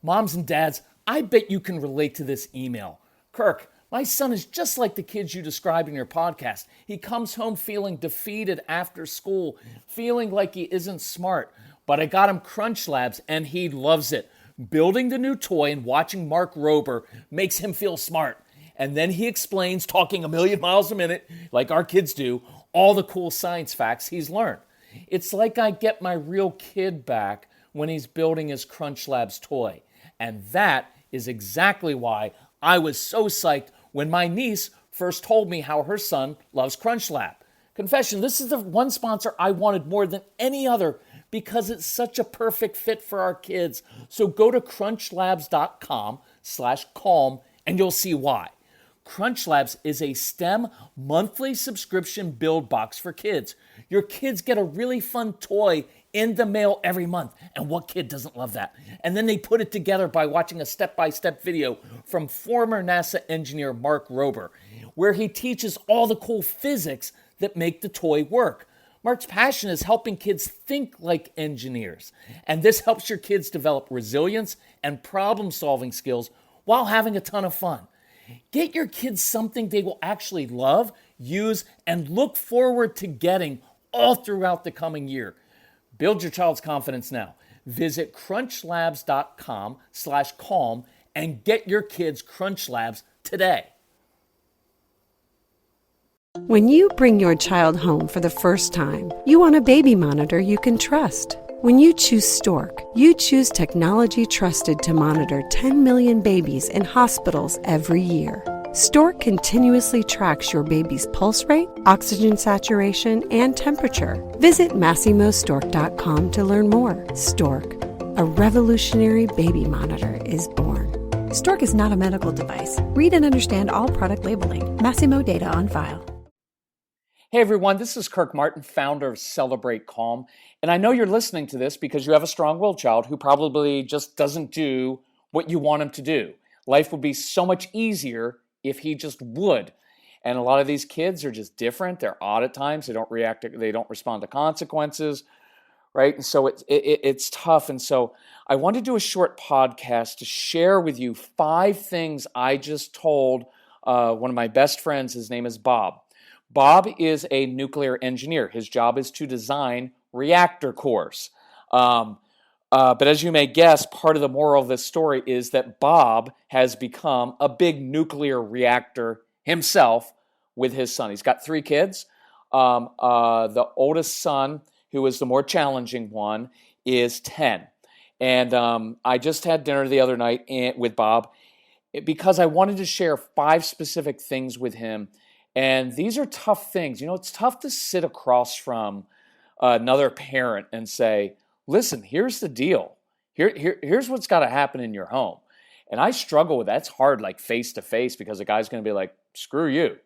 Moms and dads, I bet you can relate to this email. Kirk, my son is just like the kids you described in your podcast. He comes home feeling defeated after school, feeling like he isn't smart. But I got him Crunch Labs and he loves it. Building the new toy and watching Mark Rober makes him feel smart. And then he explains, talking a million miles a minute, like our kids do, all the cool science facts he's learned. It's like I get my real kid back when he's building his Crunch Labs toy. And that is exactly why I was so psyched when my niece first told me how her son loves Crunch Lab. Confession, this is the one sponsor I wanted more than any other because it's such a perfect fit for our kids. So go to crunchlabs.com/calm and you'll see why. Crunch Labs is a STEM monthly subscription build box for kids. Your kids get a really fun toy in the mail every month. And what kid doesn't love that? And then they put it together by watching a step-by-step video from former NASA engineer Mark Rober, where he teaches all the cool physics that make the toy work. Mark's passion is helping kids think like engineers. And this helps your kids develop resilience and problem-solving skills while having a ton of fun. Get your kids something they will actually love, use, and look forward to getting all throughout the coming year. Build your child's confidence now. Visit crunchlabs.com/calm and get your kids Crunch Labs today. When you bring your child home for the first time, you want a baby monitor you can trust. When you choose Stork, you choose technology trusted to monitor 10 million babies in hospitals every year. Stork continuously tracks your baby's pulse rate, oxygen saturation, and temperature. Visit MassimoStork.com to learn more. Stork, a revolutionary baby monitor, is born. Stork is not a medical device. Read and understand all product labeling. Massimo data on file. Hey everyone, this is Kirk Martin, founder of Celebrate Calm. And I know you're listening to this because you have a strong-willed child who probably just doesn't do what you want him to do. Life would be so much easier if he just would. And a lot of these kids are just different. They're odd at times. They don't respond to consequences, right? And so it's tough. And so I want to do a short podcast to share with you 5 things I just told one of my best friends. His name is Bob. Bob is a nuclear engineer. His job is to design reactor cores. But as you may guess, part of the moral of this story is that Bob has become a big nuclear reactor himself with his son. He's got 3 kids. The oldest son, who is the more challenging one, is 10. And I just had dinner the other night with Bob because I wanted to share 5 specific things with him. And these are tough things. You know, it's tough to sit across from another parent and say, listen, here's the deal. Here's what's got to happen in your home. And I struggle with that. It's hard, like face to face, because the guy's going to be like, screw you.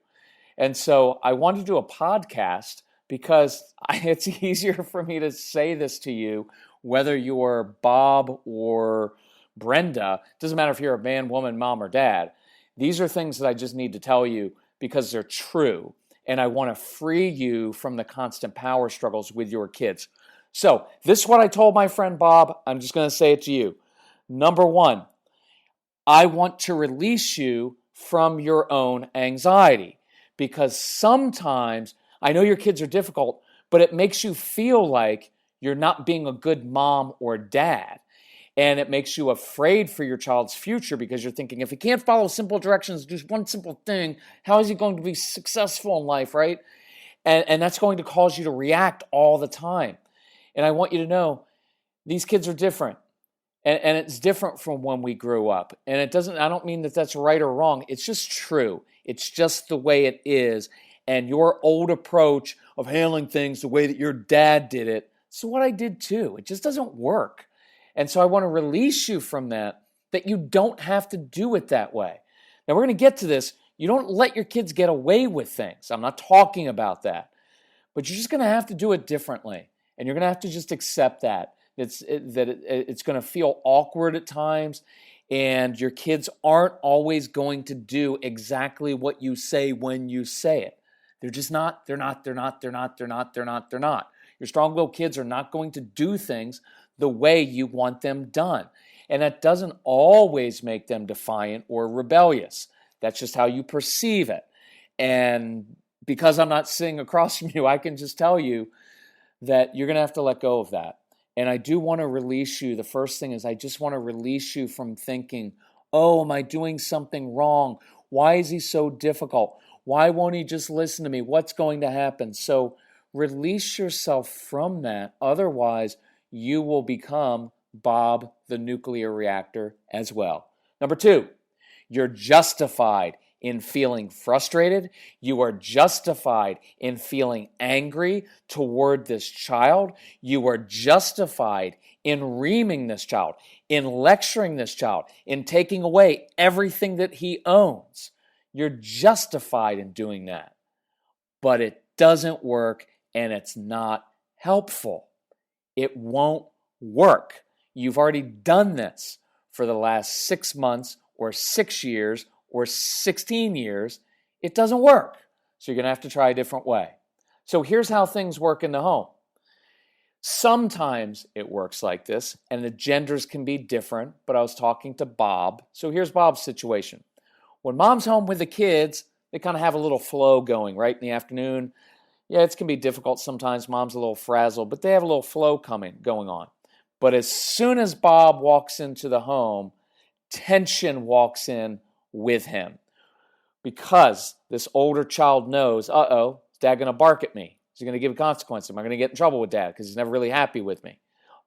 And so I wanted to do a podcast because it's easier for me to say this to you, whether you're Bob or Brenda. It doesn't matter if you're a man, woman, mom, or dad. These are things that I just need to tell you because they're true. And I want to free you from the constant power struggles with your kids. So this is what I told my friend Bob. I'm just going to say it to you. Number 1, I want to release you from your own anxiety because sometimes I know your kids are difficult, but it makes you feel like you're not being a good mom or dad. And it makes you afraid for your child's future because you're thinking, if he can't follow simple directions, do one simple thing, how is he going to be successful in life, right? And that's going to cause you to react all the time. And I want you to know, these kids are different. And it's different from when we grew up. And I don't mean that that's right or wrong. It's just true. It's just the way it is. And your old approach of handling things the way that your dad did it, it's what I did too. It just doesn't work. And so I want to release you from that you don't have to do it that way. Now we're going to get to this. You don't let your kids get away with things. I'm not talking about that. But you're just going to have to do it differently. And you're going to have to just accept that. It's going to feel awkward at times. And your kids aren't always going to do exactly what you say when you say it. They're just not. They're not. Your strong-willed kids are not going to do things the way you want them done. And that doesn't always make them defiant or rebellious. That's just how you perceive it. And because I'm not sitting across from you, I can just tell you that you're going to have to let go of that. And I do want to release you. The first thing is I just want to release you from thinking, oh, am I doing something wrong? Why is he so difficult? Why won't he just listen to me? What's going to happen? So release yourself from that. Otherwise, you will become Bob the Nuclear Reactor as well. Number 2, you're justified in feeling frustrated. You are justified in feeling angry toward this child. You are justified in reaming this child, in lecturing this child, in taking away everything that he owns. You're justified in doing that. But it doesn't work and it's not helpful. It won't work. You've already done this for the last 6 months or 6 years or 16 years. It doesn't work. So you're going to have to try a different way. So here's how things work in the home. Sometimes it works like this, and the genders can be different, but I was talking to Bob. So here's Bob's situation. When mom's home with the kids, they kind of have a little flow going, right, in the afternoon. Yeah, it's going to be difficult sometimes. Mom's a little frazzled, but they have a little flow going on. But as soon as Bob walks into the home, tension walks in with him because this older child knows, uh-oh, is Dad going to bark at me? Is he going to give a consequence? Am I going to get in trouble with Dad because he's never really happy with me?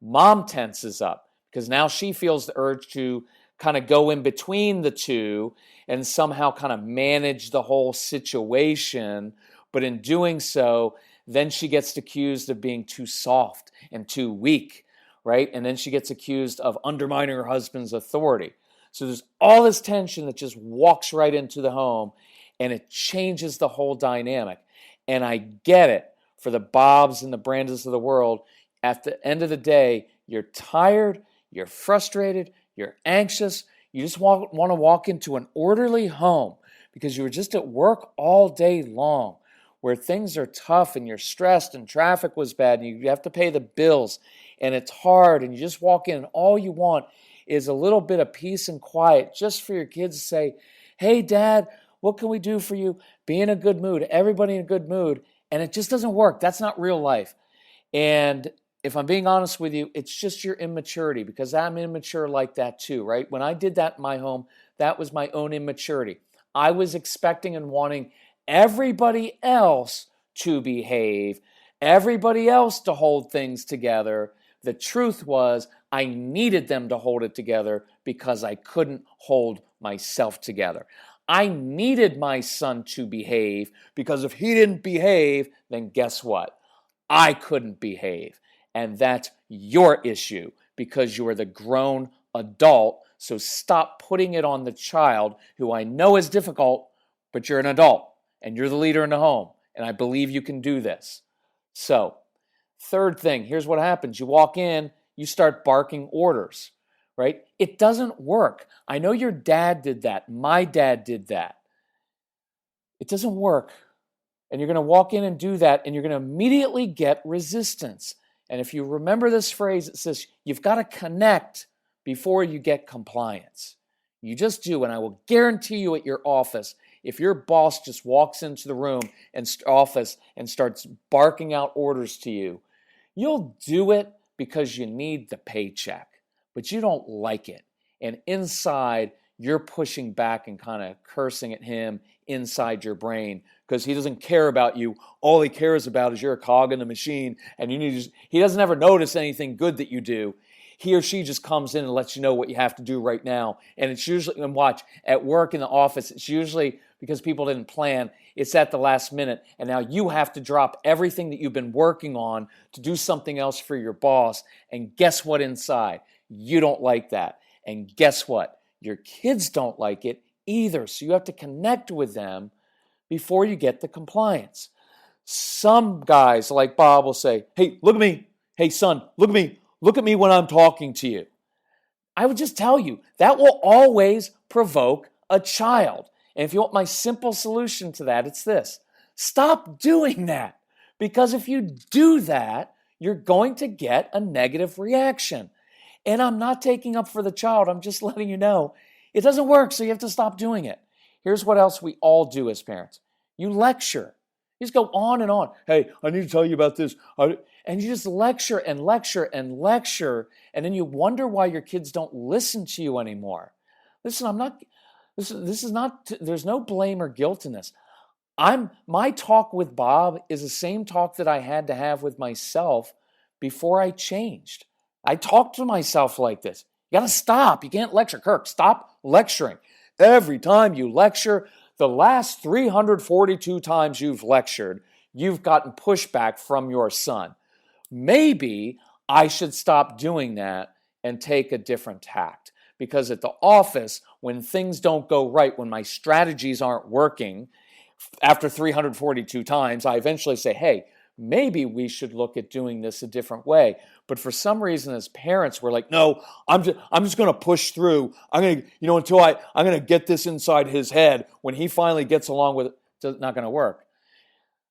Mom tenses up because now she feels the urge to kind of go in between the two and somehow kind of manage the whole situation. But in doing so, then she gets accused of being too soft and too weak, right? And then she gets accused of undermining her husband's authority. So there's all this tension that just walks right into the home, and it changes the whole dynamic. And I get it for the Bobs and the Brandas of the world. At the end of the day, you're tired, you're frustrated, you're anxious. You just want to walk into an orderly home because you were just at work all day long where things are tough and you're stressed and traffic was bad and you have to pay the bills and it's hard and you just walk in and all you want is a little bit of peace and quiet just for your kids to say, hey, Dad, what can we do for you? Be in a good mood. Everybody in a good mood. And it just doesn't work. That's not real life. And if I'm being honest with you, it's just your immaturity because I'm immature like that too, right? When I did that in my home, that was my own immaturity. I was expecting and wanting everybody else to behave, everybody else to hold things together. The truth was I needed them to hold it together because I couldn't hold myself together. I needed my son to behave because if he didn't behave, then guess what? I couldn't behave. And that's your issue because you are the grown adult. So stop putting it on the child who I know is difficult, but you're an adult and you're the leader in the home. And I believe you can do this. So, third thing, here's what happens. You walk in, you start barking orders, right? It doesn't work. I know your dad did that. My dad did that. It doesn't work. And you're going to walk in and do that, and you're going to immediately get resistance. And if you remember this phrase, it says, you've got to connect before you get compliance. You just do, and I will guarantee you at your office, if your boss just walks into the room and office and starts barking out orders to you, you'll do it because you need the paycheck, but you don't like it. And inside, you're pushing back and kind of cursing at him inside your brain because he doesn't care about you. All he cares about is you're a cog in the machine, and he doesn't ever notice anything good that you do. He or she just comes in and lets you know what you have to do right now. And it's usually, and watch, at work in the office, it's usually because people didn't plan. It's at the last minute. And now you have to drop everything that you've been working on to do something else for your boss. And guess what inside? You don't like that. And guess what? Your kids don't like it either. So you have to connect with them before you get the compliance. Some guys like Bob will say, hey, look at me. Hey, son, look at me. Look at me when I'm talking to you. I would just tell you, that will always provoke a child. And if you want my simple solution to that, it's this. Stop doing that. Because if you do that, you're going to get a negative reaction. And I'm not taking up for the child. I'm just letting you know it doesn't work, so you have to stop doing it. Here's what else we all do as parents. You lecture. You just go on and on. Hey, I need to tell you about this. And you just lecture and lecture and lecture, and then you wonder why your kids don't listen to you anymore. Listen, this is not, there's no blame or guilt in this. My talk with Bob is the same talk that I had to have with myself before I changed. I talked to myself like this. You got to stop. You can't lecture. Kirk, stop lecturing. Every time you lecture, the last 342 times you've lectured, you've gotten pushback from your son. Maybe I should stop doing that and take a different tact. Because at the office, when things don't go right, when my strategies aren't working, after 342 times, I eventually say, hey, maybe we should look at doing this a different way. But for some reason, as parents, we're like, no, I'm just going to push through. I'm going to, until I'm going to get this inside his head. When he finally gets along with it, it's not going to work.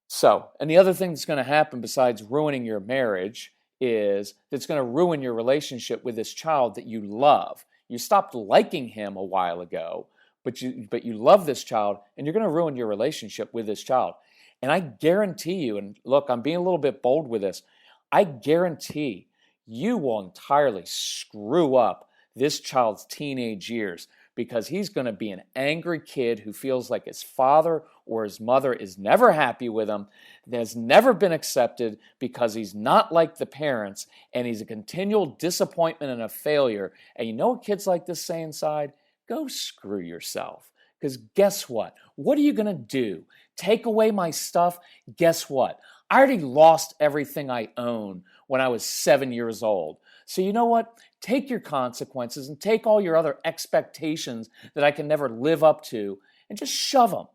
So, and the other thing that's going to happen besides ruining your marriage is it's going to ruin your relationship with this child that you love. You stopped liking him a while ago, but you love this child, and you're going to ruin your relationship with this child. And I guarantee you, and look, I'm being a little bit bold with this, I guarantee you will entirely screw up this child's teenage years, because he's going to be an angry kid who feels like his father or his mother is never happy with him, has never been accepted because he's not like the parents, and he's a continual disappointment and a failure. And you know what kids like this say inside? Go screw yourself. Because guess what? What are you going to do? Take away my stuff? Guess what? I already lost everything I own when I was 7 years old. So you know what? Take your consequences and take all your other expectations that I can never live up to and just shove them.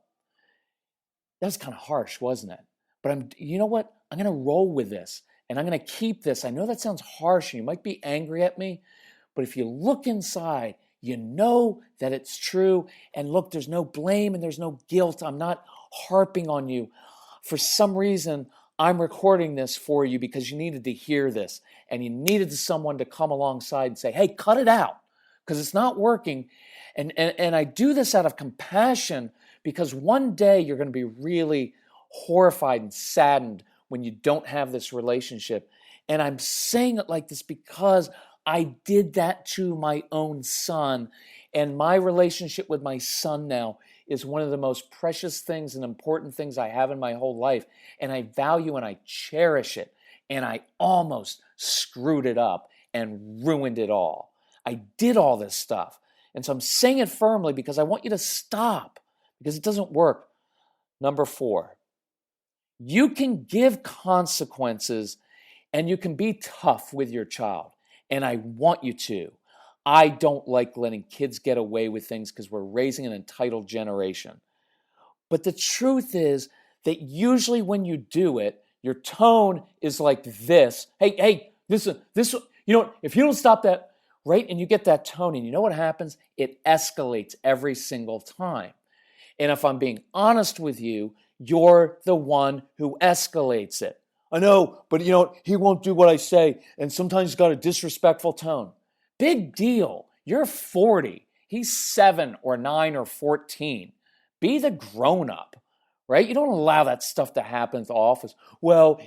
That was kind of harsh, wasn't it? But you know what? I'm going to roll with this, and I'm going to keep this. I know that sounds harsh, and you might be angry at me, but if you look inside, you know that it's true. And look, there's no blame and there's no guilt. I'm not harping on you. For some reason, I'm recording this for you because you needed to hear this, and you needed someone to come alongside and say, hey, cut it out because it's not working. And I do this out of compassion, because one day you're going to be really horrified and saddened when you don't have this relationship. And I'm saying it like this because I did that to my own son. And my relationship with my son now is one of the most precious things and important things I have in my whole life. And I value and I cherish it. And I almost screwed it up and ruined it all. I did all this stuff. And so I'm saying it firmly because I want you to stop, because it doesn't work. Number 4, you can give consequences and you can be tough with your child. And I want you to. I don't like letting kids get away with things because we're raising an entitled generation. But the truth is that usually when you do it, your tone is like this. Hey, this, if you don't stop that, right? And you get that tone, and you know what happens? It escalates every single time. And if I'm being honest with you, you're the one who escalates it. I know, but he won't do what I say, and sometimes he's got a disrespectful tone. Big deal. You're 40. He's 7 or 9 or 14. Be the grown-up, right? You don't allow that stuff to happen at the office. Well,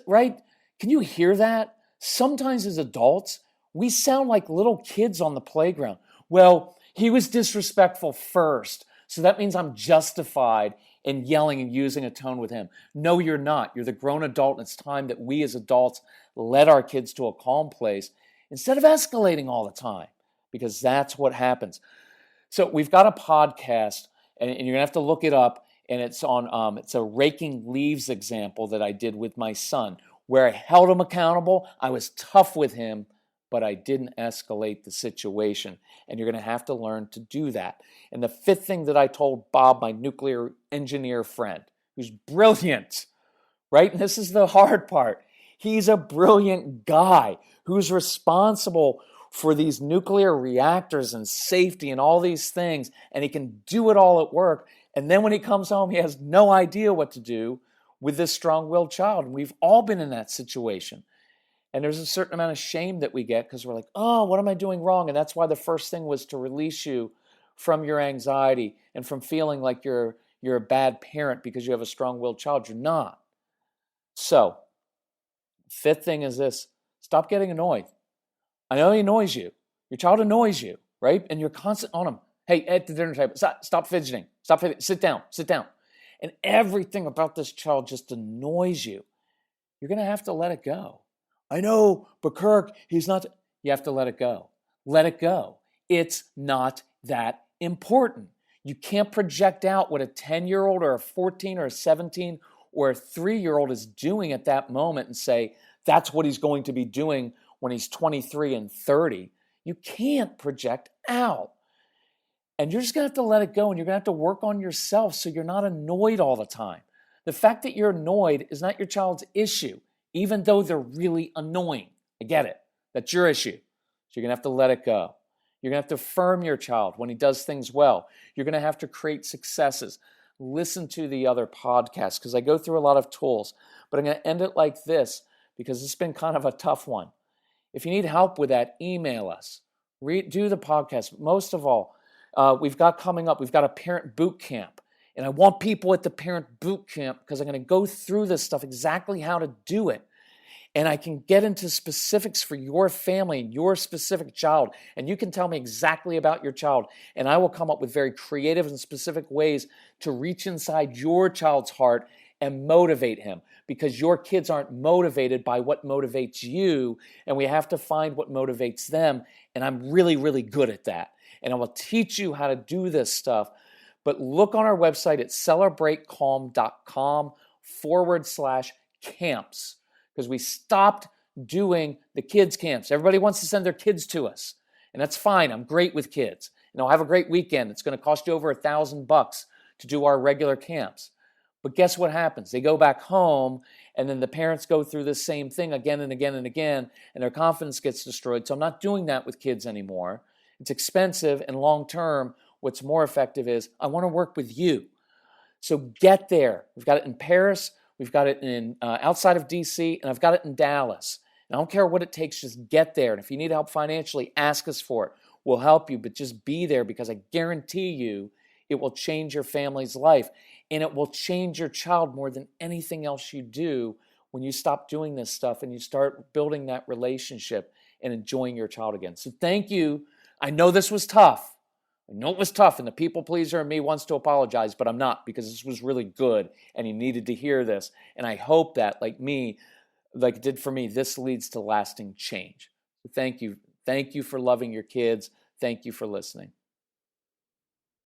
right? Can you hear that? Sometimes as adults, we sound like little kids on the playground. Well, he was disrespectful first, so that means I'm justified in yelling and using a tone with him. No, you're not. You're the grown adult, and it's time that we as adults let our kids to a calm place instead of escalating all the time, because that's what happens. So we've got a podcast, and you're going to have to look it up, and it's on it's a raking leaves example that I did with my son, where I held him accountable. I was tough with him, but I didn't escalate the situation. And you're going to have to learn to do that. And the 5th thing that I told Bob, my nuclear engineer friend, who's brilliant, right? And this is the hard part. He's a brilliant guy who's responsible for these nuclear reactors and safety and all these things. And he can do it all at work. And then when he comes home, he has no idea what to do with this strong-willed child. And we've all been in that situation. And there's a certain amount of shame that we get because we're like, oh, what am I doing wrong? And that's why the first thing was to release you from your anxiety and from feeling like you're a bad parent because you have a strong-willed child. You're not. So, fifth thing is this: stop getting annoyed. I know he annoys you. Your child annoys you, right? And you're constant on him. Hey, at the dinner table, stop fidgeting. Stop fidgeting. Sit down. And everything about this child just annoys you. You're going to have to let it go. I know, but Kirk, he's not. You have to let it go. Let it go. It's not that important. You can't project out what a 10-year-old or a 14 or a 17 or a 3-year-old is doing at that moment and say, that's what he's going to be doing when he's 23 and 30. You can't project out. And you're just going to have to let it go, and you're going to have to work on yourself so you're not annoyed all the time. The fact that you're annoyed is not your child's issue, even though they're really annoying. I get it. That's your issue. So you're going to have to let it go. You're going to have to affirm your child when he does things well. You're going to have to create successes. Listen to the other podcasts because I go through a lot of tools. But I'm going to end it like this because it's been kind of a tough one. If you need help with that, email us. Do the podcast. Most of all, we've got a parent boot camp. And I want people at the parent boot camp because I'm going to go through this stuff, exactly how to do it. And I can get into specifics for your family and your specific child. And you can tell me exactly about your child. And I will come up with very creative and specific ways to reach inside your child's heart and motivate him. Because your kids aren't motivated by what motivates you. And we have to find what motivates them. And I'm really, really good at that. And I will teach you how to do this stuff. But look on our website at celebratecalm.com/camps. Because we stopped doing the kids' camps. Everybody wants to send their kids to us. And that's fine. I'm great with kids. And I'll have a great weekend. It's going to cost you over $1,000 to do our regular camps. But guess what happens? They go back home, and then the parents go through the same thing again and again and again, and their confidence gets destroyed. So I'm not doing that with kids anymore. It's expensive, and long-term, what's more effective is I want to work with you. So get there. We've got it in Paris. We've got it in outside of D.C., and I've got it in Dallas. And I don't care what it takes, just get there. And if you need help financially, ask us for it. We'll help you, but just be there because I guarantee you it will change your family's life. And it will change your child more than anything else you do when you stop doing this stuff and you start building that relationship and enjoying your child again. So thank you. I know this was tough. I know it was tough, and the people pleaser in me wants to apologize, but I'm not because this was really good, and you needed to hear this. And I hope that, like it did for me, this leads to lasting change. So thank you. Thank you for loving your kids. Thank you for listening.